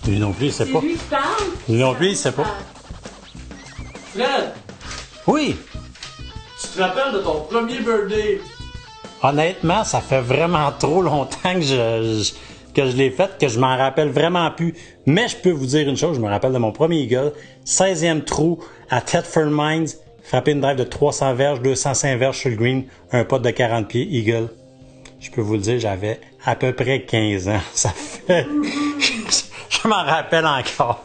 Lui non plus, il sait C'est pas. lui qui parle? Lui non plus, il sait pas. Fred, Oui! tu te rappelles de ton premier birthday? Honnêtement, ça fait vraiment trop longtemps que je l'ai fait, que je m'en rappelle vraiment plus. Mais je peux vous dire une chose, je me rappelle de mon premier eagle, 16e trou à Thetford Mines, frappé une drive de 300 verges, 205 verges sur le green, un putt de 40 pieds, eagle. Je peux vous le dire, j'avais à peu près 15 ans. Ça fait... je m'en rappelle encore.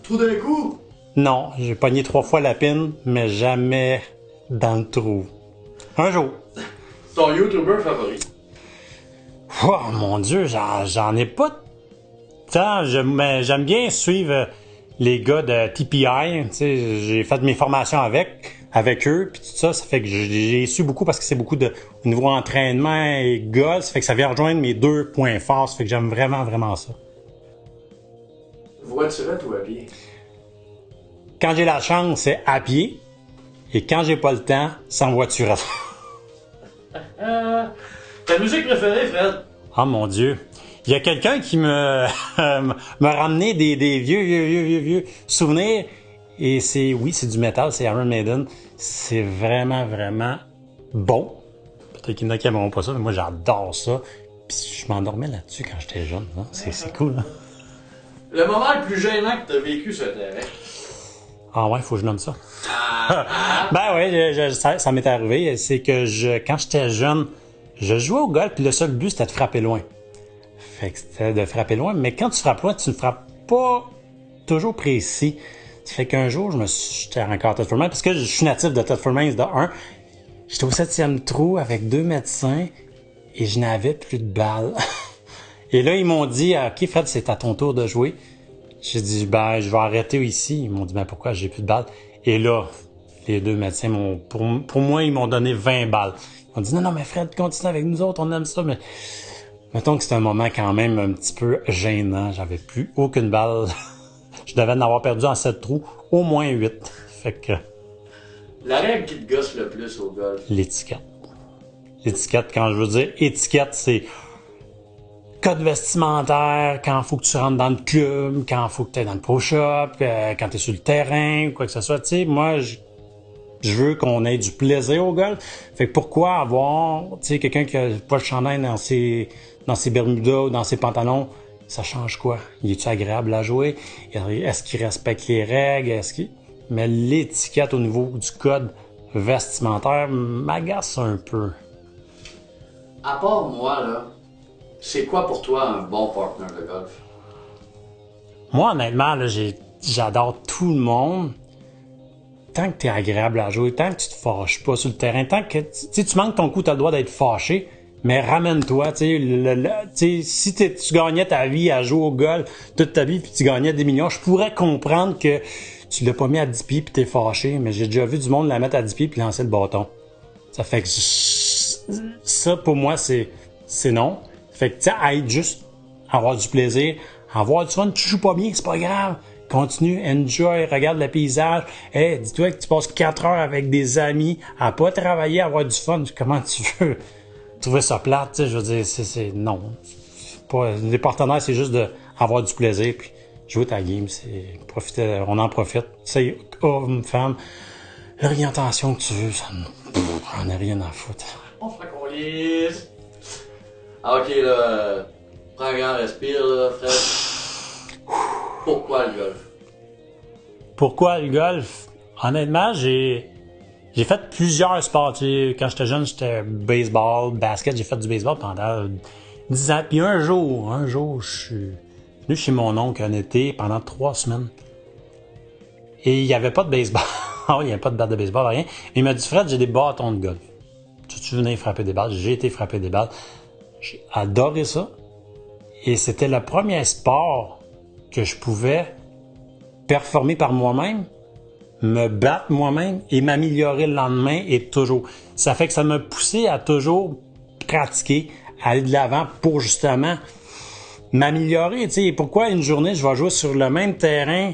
Tout d'un coup? Non, j'ai pogné 3 fois la pine, mais jamais dans le trou. Un jour. Ton YouTuber favori? Oh mon Dieu, j'en ai pas tant. Mais j'aime bien suivre les gars de TPI. Tu sais, j'ai fait mes formations avec eux, puis tout ça, ça fait que j'ai su beaucoup parce que c'est beaucoup de au niveau entraînement et golf, ça fait que ça vient rejoindre mes 2 points forts, ça fait que j'aime vraiment, vraiment ça. Voiturette ou à pied? Quand j'ai la chance, c'est à pied, et quand j'ai pas le temps, c'est en voiturette. Ta musique préférée, Fred? Oh mon Dieu. Il y a quelqu'un qui me ramené des vieux souvenirs. Et c'est du métal, c'est Iron Maiden. C'est vraiment, vraiment bon. Peut-être qu'il y en a qui n'aimeront pas ça, mais moi j'adore ça. Puis je m'endormais là-dessus quand j'étais jeune. Hein. C'est cool. Hein? Le moment le plus gênant que tu as vécu sur le terrain? Ah ouais, faut que je nomme ça. Ben oui, ça m'est arrivé. C'est que quand j'étais jeune, je jouais au golf, puis le seul but c'était de frapper loin. Fait que c'était de frapper loin, mais quand tu frappes loin, tu ne frappes pas toujours précis. Ça fait qu'un jour, j'étais encore à Thetford Mines, parce que je suis natif de Thetford Mines de 1. J'étais au 7e trou avec 2 médecins et je n'avais plus de balles. Et là, ils m'ont dit, OK, Fred, c'est à ton tour de jouer. J'ai dit, ben, je vais arrêter ici. Ils m'ont dit, ben, pourquoi j'ai plus de balles? Et là, les 2 médecins pour moi, ils m'ont donné 20 balles. Ils m'ont dit, non, mais Fred, continue avec nous autres, on aime ça, mais mettons que c'était un moment quand même un petit peu gênant. J'avais plus aucune balle. Je devais en avoir perdu en 7 trous, au moins 8. Fait que... La règle qui te gosse le plus au golf? L'étiquette. L'étiquette, quand je veux dire étiquette, c'est code vestimentaire, quand il faut que tu rentres dans le club, quand il faut que tu es dans le pro-shop, quand tu es sur le terrain, quoi que ce soit. Tu sais, moi, je veux qu'on ait du plaisir au golf. Fait que pourquoi avoir, tu sais, quelqu'un qui a pas le chandail dans ses bermudas ou dans ses pantalons, ça change quoi? Il est-tu agréable à jouer? Est-ce qu'il respecte les règles? Mais l'étiquette au niveau du code vestimentaire m'agace un peu. À part moi, là, c'est quoi pour toi un bon partner de golf? Moi, honnêtement, là, j'adore tout le monde. Tant que tu es agréable à jouer, tant que tu te fâches pas sur le terrain, tant que tu manques ton coup, tu as le droit d'être fâché, mais ramène-toi. Si tu gagnais ta vie à jouer au golf toute ta vie puis tu gagnais des millions, je pourrais comprendre que tu l'as pas mis à 10 pieds puis t'es fâché, mais j'ai déjà vu du monde la mettre à 10 pieds puis lancer le bâton. Ça fait que ça, pour moi, c'est non. Fait que, tu sais, être juste, avoir du plaisir, avoir du fun, tu joues pas bien, c'est pas grave. Continue, enjoy, regarde le paysage. Hey, dis-toi que tu passes 4 heures avec des amis à pas travailler, à avoir du fun. Comment tu veux trouver ça plate, tu sais, je veux dire, non. C'est pas, les partenaires, c'est juste d'avoir du plaisir, puis jouer ta game, c'est profiter, on en profite. Tu sais, homme, femme, l'orientation que tu veux, j'en ai rien à foutre. On fait qu'on lise. Ah, ok, là, prends un grand respire, là, Fred. Pourquoi le golf? Pourquoi le golf? Honnêtement, j'ai fait plusieurs sports. Tu sais, quand j'étais jeune, j'étais baseball, basket. J'ai fait du baseball pendant 10 ans. Puis un jour, je suis venu chez mon oncle un été pendant 3 semaines. Et il n'y avait pas de baseball. Il n'y avait pas de batte de baseball, rien. Mais il m'a dit, Fred, j'ai des bâtons de golf. Tu venais frapper des balles? J'ai été frapper des balles. J'ai adoré ça. Et c'était le premier sport que je pouvais performer par moi-même, me battre moi-même et m'améliorer le lendemain et toujours. Ça fait que ça m'a poussé à toujours pratiquer, aller de l'avant pour justement m'améliorer. Tu sais, pourquoi une journée, je vais jouer sur le même terrain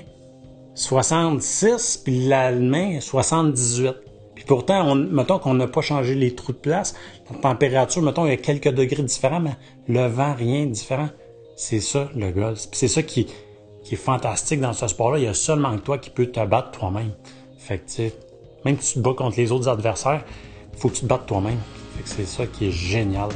66, puis le lendemain 78. Puis pourtant, mettons qu'on n'a pas changé les trous de place, la température, mettons, il y a quelques degrés différents, mais le vent, rien de différent. C'est ça, le golf. Puis c'est ça qui qui est fantastique dans ce sport-là. Il y a seulement que toi qui peux te battre toi-même. Fait que, tu sais, même si tu te bats contre les autres adversaires, il faut que tu te battes toi-même. Fait que c'est ça qui est génial.